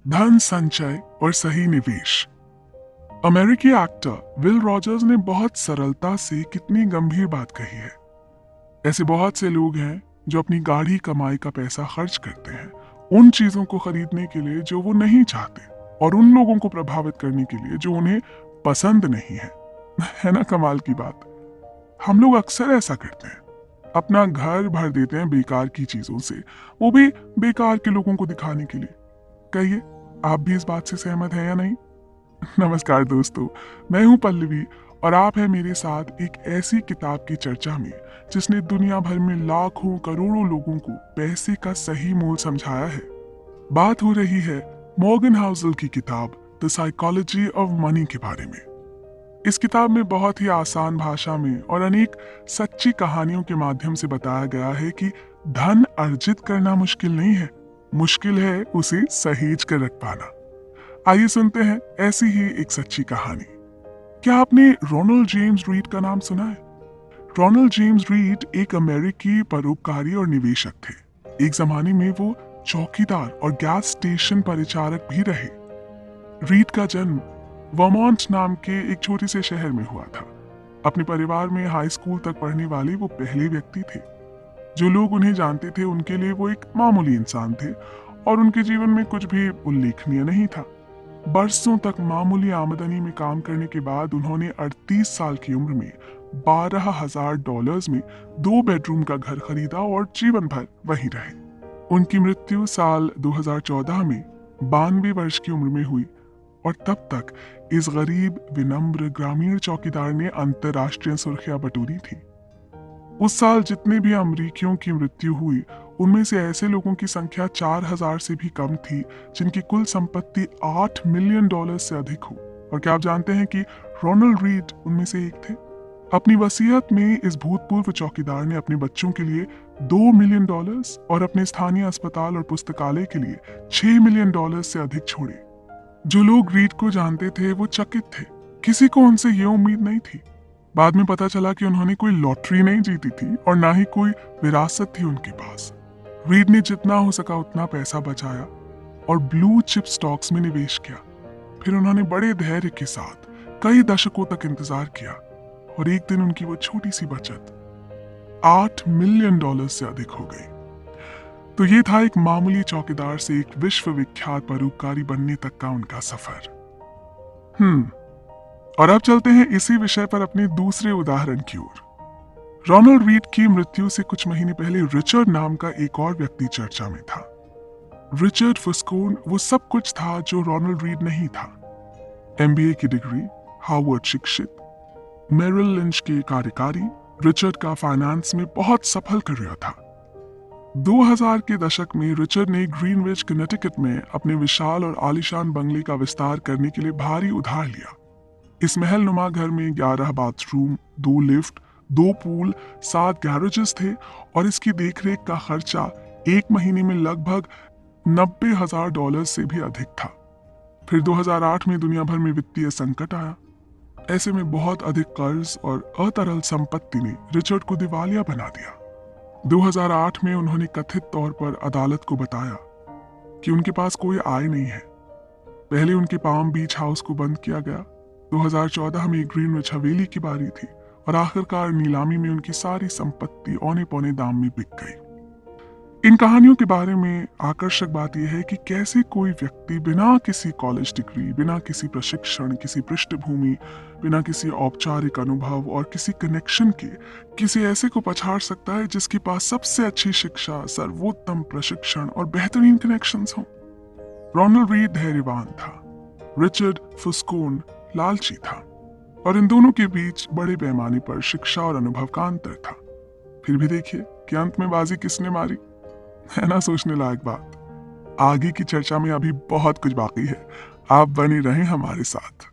धन संचय और सही निवेश। अमेरिकी एक्टर विल रॉजर्स ने बहुत सरलता से कितनी गंभीर बात कही है। ऐसे बहुत से लोग हैं जो अपनी गाढ़ी कमाई का पैसा खर्च करते हैं उन चीजों को खरीदने के लिए जो वो नहीं चाहते, और उन लोगों को प्रभावित करने के लिए जो उन्हें पसंद नहीं है। है ना कमाल की बात। हम लोग अक्सर ऐसा करते हैं, अपना घर भर देते हैं बेकार की चीजों से, वो भी बेकार के लोगों को दिखाने के लिए। कहिए, आप भी इस बात से सहमत हैं या नहीं? नमस्कार दोस्तों, मैं हूं पल्लवी और आप हैं मेरे साथ एक ऐसी किताब की चर्चा में जिसने दुनिया भर में लाखों करोड़ों लोगों को पैसे का सही मोल समझाया है। बात हो रही है मॉर्गन हाउसल की किताब द साइकोलॉजी ऑफ मनी के बारे में। इस किताब में बहुत ही आसान भाषा में और अनेक सच्ची कहानियों के माध्यम से बताया गया है कि धन अर्जित करना मुश्किल नहीं है, मुश्किल है उसे सहेज कर रख पाना। आइए सुनते हैं ऐसी ही एक सच्ची कहानी। क्या आपने रोनाल्ड जेम्स रीड का नाम सुना है? रोनाल्ड जेम्स रीड एक अमेरिकी परोपकारी और निवेशक थे। एक जमाने में वो चौकीदार और गैस स्टेशन परिचारक भी रहे। रीड का जन्म वर्मोंट नाम के एक छोटे से शहर में हुआ था। अपने परिवार में हाई स्कूल तक पढ़ने वाले वो पहले व्यक्ति थे। जो लोग उन्हें जानते थे उनके लिए वो एक मामूली इंसान थे और उनके जीवन में कुछ भी उल्लेखनीय नहीं था। बरसों तक मामूली आमदनी में काम करने के बाद उन्होंने 38 साल की उम्र में $12,000 में 2 बेडरूम का घर खरीदा और जीवन भर वहीं रहे। उनकी मृत्यु साल 2014 में 92 वर्ष की उम्र में हुई और तब तक इस गरीब विनम्र ग्रामीण चौकीदार ने अंतर्राष्ट्रीय सुर्खियां बटोरी थी। उस साल जितने भी अमरीकियों की मृत्यु हुई उनमें से ऐसे लोगों की संख्या 4,000 से भी कम थी जिनकी कुल संपत्ति $8 मिलियन से अधिक हो। और क्या आप जानते हैं कि रोनाल्ड रीड उनमें से एक थे? अपनी वसीयत में इस भूतपूर्व चौकीदार ने अपने बच्चों के लिए $2 मिलियन और अपने स्थानीय अस्पताल और पुस्तकालय के लिए $6 मिलियन से अधिक छोड़े। जो लोग रीड को जानते थे वो चकित थे। किसी को उनसे ये उम्मीद नहीं थी। बाद में पता चला कि उन्होंने कोई लॉटरी नहीं जीती थी और ना ही कोई विरासत थी उनके पास। रीड ने जितना हो सका उतना पैसा बचाया और ब्लू चिप स्टॉक्स में निवेश किया। फिर उन्होंने बड़े धैर्य के साथ कई दशकों तक इंतजार किया और एक दिन उनकी वो छोटी सी बचत $8 मिलियन से अधिक हो गई। तो ये था एक मामूली चौकीदार से एक विश्वविख्यात परोपकारी बनने तक का उनका सफर। और अब चलते हैं इसी विषय पर अपने दूसरे उदाहरण की ओर। रोनाल्ड रीड की मृत्यु से कुछ महीने पहले रिचर्ड नाम का एक और व्यक्ति चर्चा में था। रिचर्ड फुस्कोन वो सब कुछ था जो रोनाल्ड रीड नहीं था। MBA की डिग्री, हार्वर्ड शिक्षित, मेरिल लिंच के कार्यकारी, रिचर्ड का फाइनेंस में बहुत सफल करियर था। 2000 के दशक में रिचर्ड ने ग्रीनविच कनेटिकट में अपने विशाल और आलीशान बंगले का विस्तार करने के लिए भारी उधार लिया। इस महल नुमा घर में 11 बाथरूम, 2 लिफ्ट, 2 पूल, 7 गैरेजेस थे और इसकी देखरेख का खर्चा एक महीने में लगभग $90,000 से भी अधिक था। फिर 2008 में दुनिया भर में वित्तीय संकट आया। ऐसे में बहुत अधिक कर्ज और अतरल संपत्ति ने रिचर्ड को दिवालिया बना दिया। 2008 में उन्होंने कथित तौर पर अदालत को बताया कि उनके पास कोई आय नहीं है। पहले उनके पाम बीच हाउस को बंद किया गया। 2014 में ग्रीनविच हवेली की बारी थी और आखिरकार नीलामी में उनकी सारी संपत्ति औने पौने दाम में बिक गई। इन कहानियों के बारे में आकर्षक बात यह है कि कैसे कोई व्यक्ति बिना किसी कॉलेज डिग्री, बिना किसी प्रशिक्षण, किसी पृष्ठभूमि, बिना किसी औपचारिक अनुभव और किसी कनेक्शन के किसी ऐसे को पछाड़ सकता है जिसके पास सबसे अच्छी शिक्षा, सर्वोत्तम प्रशिक्षण और बेहतरीन कनेक्शंस हों। रोनाल्ड रीड धैर्यवान था, रिचर्ड फुस्कोन लालची था और इन दोनों के बीच बड़े पैमाने पर शिक्षा और अनुभव का अंतर था। फिर भी देखिए कि अंत में बाजी किसने मारी। है ना सोचने लायक बात। आगे की चर्चा में अभी बहुत कुछ बाकी है। आप बने रहें हमारे साथ।